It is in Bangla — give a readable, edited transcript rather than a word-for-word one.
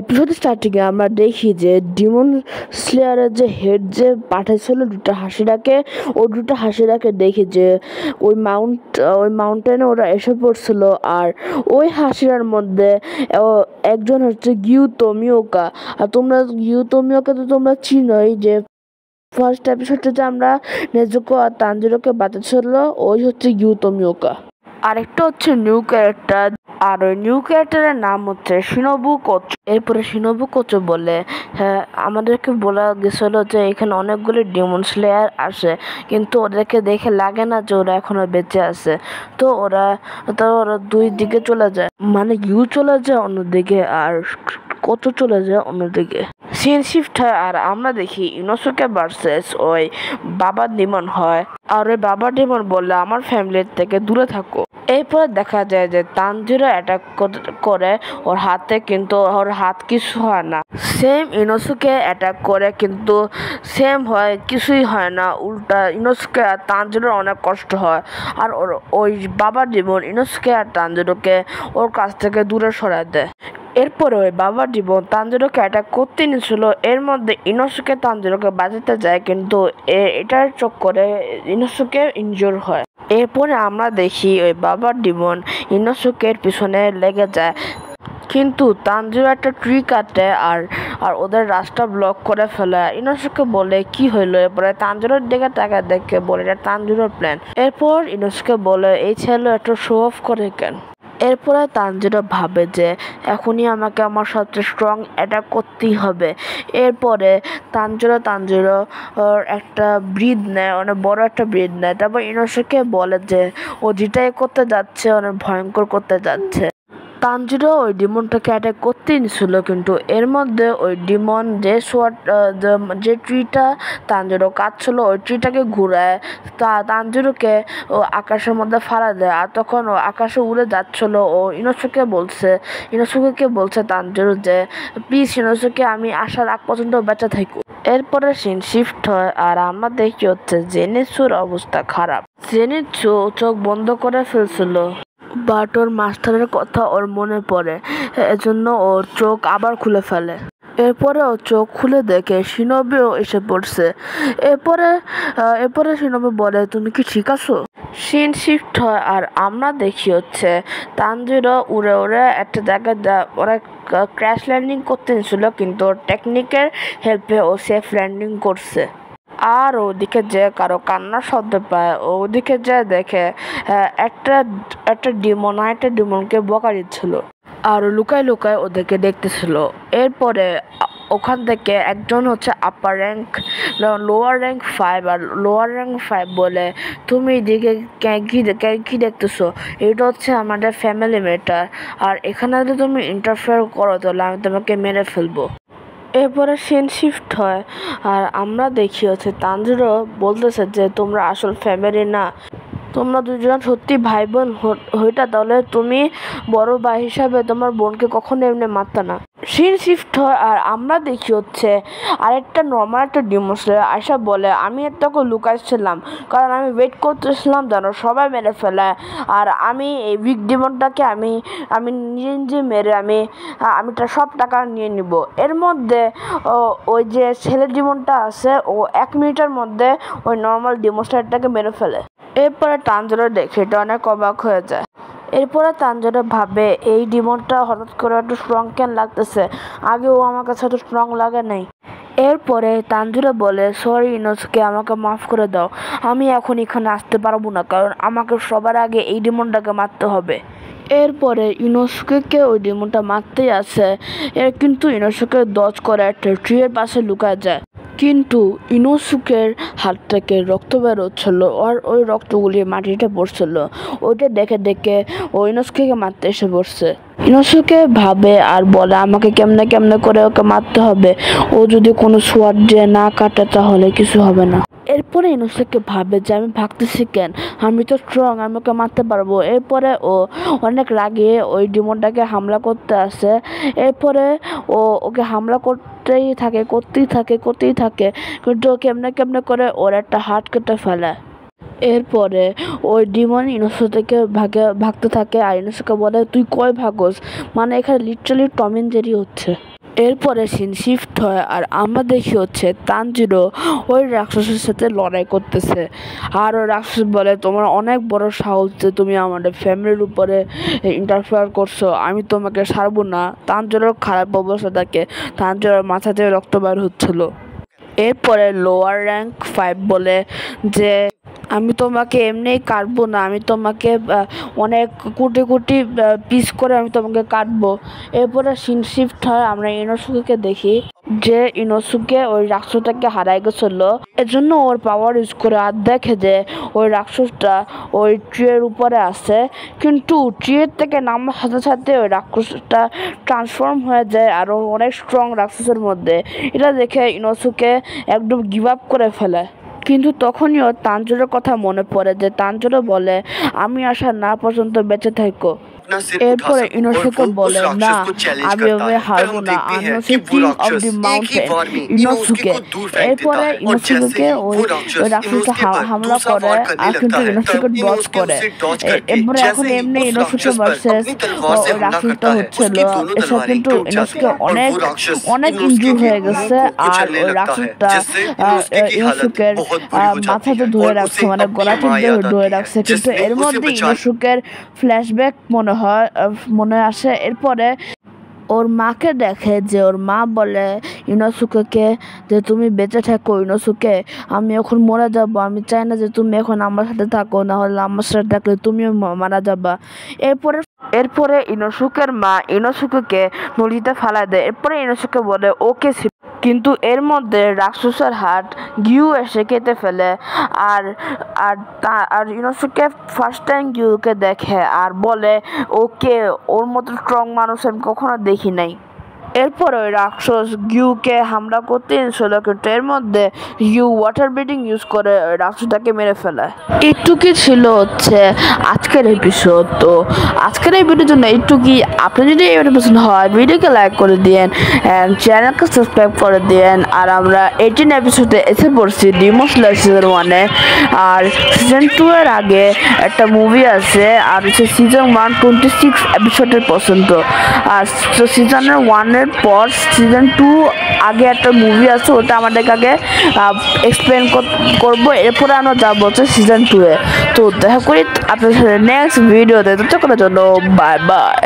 এপিসোড স্টার্টিং এ আমরা দেখি যে ডিমন স্লেয়ারের যে হেড যে পাঠাইছিল দুটো হাসিরাকে, ও দুটো হাসিরাকে দেখি যে ওই মাউন্টেনে ওরা এসে পড়ছিল। আর ওই হাসিরার মধ্যে একজন হচ্ছে গিউতো মিওকা। আর তোমরা গিউতো মিওকা তো তোমরা চিনোই, যে ফার্স্ট এপিসোডে যে আমরা নেজুকো আর তানজিরোকে বাঁচাচ্ছিল ওই হচ্ছে গিউতো মিওকা। আরেকটা হচ্ছে নিউ ক্যারেক্টার, আর ওই নিউ ক্যারেক্টারের নাম হচ্ছে শিনোবু কোচো। এরপরে শিনোবু কোচো বলে, হ্যাঁ আমাদেরকে বলা গেছিল যে এখানে অনেকগুলি ডিমন স্লেয়ার আসে, কিন্তু ওদেরকে দেখে লাগে না যে ওরা এখনো বেঁচে আছে। তো ওরা দুই দিকে চলে যায়, মানে ইউ চলে যায় অন্যদিকে আর কোচো চলে যায় অন্যদিকে। সিন শিফট হয় আর আমরা দেখি ইনোসুকে ভার্সেস ওই বাবা ডিমন হয়। আর ওই বাবা ডিমন বললে আমার ফ্যামিলির থেকে দূরে থাকো। এরপরে দেখা যায় যে তানজিরো অ্যাটাক করে ওর হাতে, কিন্তু ওর হাত কিছু হয় না। সেম ইনোসুকে অ্যাটাক করে, কিন্তু সেম হয়, কিছুই হয় না। উল্টা ইনোসুকে আর তানজিরোর অনেক কষ্ট হয়। আর ওই বাবা ডিমন ইনোসুকে আর তানজিরোকে ওর কাছ থেকে দূরে সরায় দেয়। এরপরে ওই বাবা ডিমন তানজিরোকে অ্যাটাক করতে নিয়েছিল, এর মধ্যে ইনোসুকে তানজিরোকে বাঁচাতে যায়, কিন্তু এটার চক্করে ইনোসুকে ইনজোর হয়। এরপরে আমরা দেখি ওই বাবা ডিমন ইনোসুকের পিছনে লেগে যায়, কিন্তু তানজিরো একটা ট্রি কাটে আর ওদের রাস্তা ব্লক করে ফেলে। ইনোসুকে বলে কি হইলো? এরপরে তানজিরোর দিকে তাকায় দেখে বলে এটা তানজিরোর প্ল্যান। এরপর ইনোসুকে বলে এই ছেলে একটু শো অফ করে কেন? এরপরে তানজিরো ভাবে যে এখনই আমাকে আমার সবচেয়ে স্ট্রং অ্যাটাক করতেই হবে। এরপরে তানজিরো একটা ব্রিদ নেয়, অনেক বড় একটা ব্রিদ নেয়। তারপর ইনোসুকে বলে যে ও যেটাই করতে যাচ্ছে অনেক ভয়ঙ্কর করতে যাচ্ছে। তানজিরো ওই ডিমনটাকে অ্যাটাক করতেই নিছিল, কিন্তু এর মধ্যে ওই ডিমন যে ট্রিটা তানজিরো কাটছিল ওই ট্রিটাকে ঘুরায় তানজিরোকে ও আকাশের মধ্যে ফালা দেয়। আর তখন ও আকাশে উড়ে যাচ্ছিল, ও ইনোসুকে বলছে তানজিরো যে প্লিজ ইনোসুকে, আমি আসার আগ পর্যন্ত বেঁচে থাকো। এরপরে সিন শিফট হয় আর আমরা দেখি হচ্ছে জেনিৎসুর অবস্থা খারাপ। জেনিৎসু চোখ বন্ধ করে ফেলছিল, বাট ওর মাস্টারের কথা ওর মনে পড়ে, এজন্য ওর চোখ আবার খুলে ফেলে। এরপরে ও চোখ খুলে দেখে শিনোবিও এসে পড়ছে। এরপরে শিনোবি বলে তুমি কি ঠিক আছো? সিন শিফট হয় আর আমরা দেখি হচ্ছে তানজিরো উড়ে একটা জায়গায় ওরা ক্র্যাশ ল্যান্ডিং করতে নিয়েছিল, কিন্তু টেকনিকের হেল্পে ও সেফ ল্যান্ডিং করছে। আর ওদিকে যে কারো কান্নার শব্দ পায়, ওদিকে যে দেখে একটা ডিমনকে বকা দিচ্ছিল আর লুকায় ওদেরকে দেখতেছিল। এরপরে ওখান থেকে একজন হচ্ছে আপার র্যাঙ্ক, লোয়ার র্যাঙ্ক 5 আর লোয়ার র্যাঙ্ক 5 বলে তুমি এদিকে কি দেখতেছো? এটা হচ্ছে আমাদের ফ্যামিলি ম্যাটার, আর এখানে যদি তুমি ইন্টারফেয়ার করো তাহলে আমি তোমাকে মেরে ফেলবো। এরপরে সিন শিফট হয় আর আমরা দেখি হচ্ছে তানজিরো বলতেছে যে তোমরা আসল ফ্যামিলি না, তোমরা দুজন সত্যি ভাই বোন হইতা তাহলে তুমি বড় ভাই হিসাবে তোমার বোনকে কখনো এমনি মারতা না। সিন শিফট হয় আর আমরা দেখি হচ্ছে আরেকটা নর্মাল একটা ডিমন স্লেয়ার আয়সা বলে আমি এতকে লুকাইছিলাম, কারণ আমি ওয়েট করতেছিলাম যেন সবাই মেরে ফেলে, আর আমি এই উইক ডিমনটাকে আমি নিজে মেরে আমি সব টাকা নিয়ে নিব। এর মধ্যে ওই যে ছেলে ডিমনটা আছে ও 1 মিনিটের মধ্যে ওই নর্মাল ডিমন স্লেয়ারটাকে মেরে ফেলে। এরপরে তানজিরো দেখে এটা অনেক অবাক হয়ে যায়। এরপরে তানজিরো ভাবে এই ডিমনটা হঠাৎ করে একটু স্ট্রং কেন লাগতেছে, আগে ও আমার কাছে এত স্ট্রং লাগে নাই। এরপরে তানজিরো বলে সরি ইনোসুকে, আমাকে মাফ করে দাও, আমি এখন এখানে আসতে পারবো না, কারণ আমাকে সবার আগে এই ডিমনটাকে মারতে হবে। এরপরে ইনোসুকে ওই ডিমনটা মারতেই আসে, কিন্তু ইনোসুকে ডজ করে একটা ট্রিয়ের পাশে লুকায় যায়, কিন্তু ইনোসুকের হাত থেকে রক্ত বেরোচ্ছিল আর ওই রক্তগুলি মাটিতে পড়ছিল। ওইটা দেখে ও ইনোসুকে মারতে এসে পড়ছে। ইনোসুকে ভাবে আর বলে আমাকে কেমনে করে ওকে মারতে হবে, ও যদি কোনো সোয়ার্ড দিয়ে না কাটে তাহলে কিছু হবে না। এরপরে ইনোসুকে ভাবে যে আমি ভাগতেছি কেন, আমি তো স্ট্রং, আমি ওকে মারতে পারবো। এরপরে ও অনেক রাগে ওই ডিমনটাকে হামলা করতে আসে। এরপরে ওকে হামলা করতেই থাকে, কিন্তু কেমনে করে ওর একটা হাত কেটে ফেলে। এরপরে ওই ডিমন ইনোসু থেকে ভাগতে থাকে আর ইনোসুকে বলে তুই কই ভাগস, মানে এখানে লিটারালি টম এন্ড জেরি হচ্ছে। এরপরে সিন শিফট হয় আর আমরা দেখি হচ্ছে তানজিরো ওই রাক্ষসের সাথে লড়াই করতেছে। আর ওই রাক্ষস বলে, তোমার অনেক বড় সাহস যে তুমি আমাদের ফ্যামিলির উপরে ইন্টারফেয়ার করছো, আমি তোমাকে ছাড়বো না। তানজিরোর খারাপ অবস্থা থাকে, তানজিরোর মাথা থেকে রক্ত বের হচ্ছিল। এরপরে লোয়ার র্যাঙ্ক 5 বলে যে আমি তোমাকে এমনিই কাটবো না, আমি তোমাকে অনেক কোটি কোটি পিস করে আমি তোমাকে কাটবো। এরপরে সিন শিফট হয়, আমরা ইনোসুকে দেখি যে ইনোসুকে ওই রাক্ষসটাকে হারাই গেছিল, এজন্য ওর পাওয়ার ইউজ করে আর দেখে যে ওই রাক্ষসটা ওই ট্রিয়ের উপরে আছে, কিন্তু ট্রিয়ের থেকে নামার সাথে সাথে ওই রাক্ষসটা ট্রান্সফর্ম হয়ে যায় আরও অনেক স্ট্রং রাক্ষসের মধ্যে। এটা দেখে ইনোসুকে একদম গিভ আপ করে ফেলে। কিন্তু তখনই ওর তানজিরোর কথা মনে পড়ে যে তানজিরো বলে আমি আসা না পর্যন্ত বেঁচে থাকো। এরপরে ইনোসুকে বলে না, আমি ওভাবে হারবো না, আমি হচ্ছে কিং অফ দি মাউন্টেন ইনোসুকে। এরপরে ইনোসুকে ওই রাক্ষসটা হামলা করে আর কিন্তু ইনোসুকে ডজ করে। এরপরে এখন এমনি ইনোসুকে ভার্সেস ওই রাক্ষসটা হচ্ছিল, এসব কিন্তু ইনোসুকে অনেক অনেক ইনজুর হয়ে গেছে আর ওই রাক্ষসটা ইনোসুকের মাথাতে ধরে রাখছে, মানে গলা টিপে ধরে রাখছে। কিন্তু এর মধ্যে ইনোসুকের ফ্ল্যাশব্যাক মনে আসে। এরপরে ওর মাকে দেখে যে ওর মা বলে ইনোসুকে যে তুমি বেঁচে থাকো ইনোসুকে, আমি এখন মরে যাব, আমি চাই না যে তুমি এখন আমার সাথে থাকো, না হলে আমার সাথে থাকলে তুমিও মারা যাবা। এরপরে ইনোসুকের মা ইনোসুকে নদীতে ফেলা দেয়। এরপরে ইনোসুকে বলে ওকে, কিন্তু এর মধ্যে রাক্ষসের হাত গিউ এসে কেটে ফেলে। আর আর ইনোসুকে ফার্স্ট টাইম গিউকে দেখে আর বলে ওকে, ওর মতো স্ট্রং মানুষ আমি কখনো দেখি নাই। এরপর ওই রাক্ষস গিউকে হামলা করতে এসেছিল, কিন্তু এর মধ্যে গিউ ওয়াটার ব্রিডিং ইউজ করে ওই রাক্ষসটাকে মেরে ফেলে। এইটুকুই ছিল হচ্ছে আজকের এপিসোড। তো আজকের এই ভিডিওর জন্য এইটুকুই। আপনি যদি এই ভিডিও পছন্দ হয় ভিডিওকে লাইক করে দিয়েন অ্যান্ড চ্যানেলকে সাবস্ক্রাইব করে দিয়েন। আর আমরা 18 এপিসোডে এসে পড়ছি ডিমন স্লেয়ার সিজন 1-এ। আর সিজন 2 এর আগে একটা মুভি আছে, আর হচ্ছে সিজন 1 26 এপিসোডের পর্যন্ত। আর সিজনের 1-এর পর সিজন 2 আগে একটা মুভি আছে, ওটা আমাদেরকে আগে এক্সপ্লেন করবো। এরপরে আমরা যাবো হচ্ছে সিজন 2-এ। তো দেখা করি আপনার সাথে নেক্সট ভিডিওতে। ততক্ষণের জন্য বাই বাই।